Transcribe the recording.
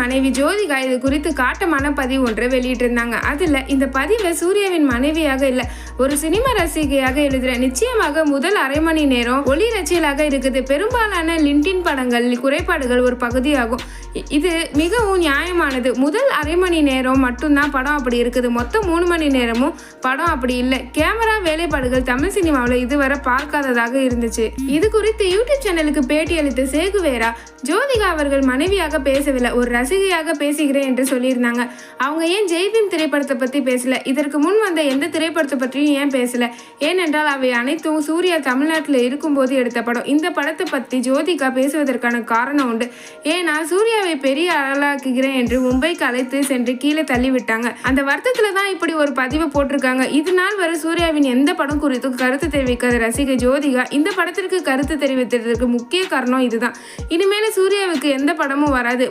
மனைவி ஜோதிகா இது குறித்து காட்டமான பதிவு ஒன்றை வெளியிட்டிருந்தாங்க. அதுல இந்த பதிவை சூர்யாவின் மனைவியாக இல்ல, ஒரு சினிமா ரசிகையாக எழுதுற. நிச்சயமாக முதல் அரை மணி நேரம் ஒளி ரச்சியலாக இருக்குது. பெரும்பாலான லிண்டின் படங்கள் குறைபாடுகள் ஒரு பகுதியாகும். இது மிகவும் நியாயமானது. முதல் அரை மணி நேரம் மட்டும்தான் படம் அப்படி இருக்குது. மொத்தம் 3 மணி நேரமும் படம் அப்படி இல்லை. கேமரா வேலைப்பாடுகள் தமிழ் சினிமாவில் இதுவரை பார்க்காததாக இருந்துச்சு. இது குறித்து யூடியூப் சேனலுக்கு பேட்டி அளித்த சேகுவேரா, ஜோதிகா அவர்கள் மனைவியாக பேசவில்லை, ஒரு ரசிகையாக பேசுகிறேன் என்று சொல்லியிருந்தாங்க. அவங்க ஏன் ஜெய்பீம் திரைப்படத்தை பத்தி பேசல, இதற்கு முன் வந்த எந்த திரைப்படத்தை பற்றியும் ஏன் பேசல? ஏனென்றால் அவை அனைத்தும் சூர்யா தமிழ்நாட்டில் இருக்கும்போது எடுத்த படம். இந்த படத்தை பத்தி ஜோதிகா பேசுவதற்கான காரணம் உண்டு. ஏன்னா சூர்யாவை பெரிய ஆளாக்குகிறேன் என்று மும்பைக்கு அழைத்து சென்று கீழே தள்ளிவிட்டாங்க. அந்த வருத்தத்துல தான் இப்படி ஒரு பதிவு போட்டிருக்காங்க. இது நாள் வரை சூர்யாவின் எந்த படம் குறித்தும் கருத்து தெரிவிக்காத ரசிகை ஜோதிகா இந்த படத்திற்கு கருத்து தெரிவித்ததற்கு முக்கிய காரணம் இதுதான். இனிமேல் சூர்யாவுக்கு எந்த படமும் வராது.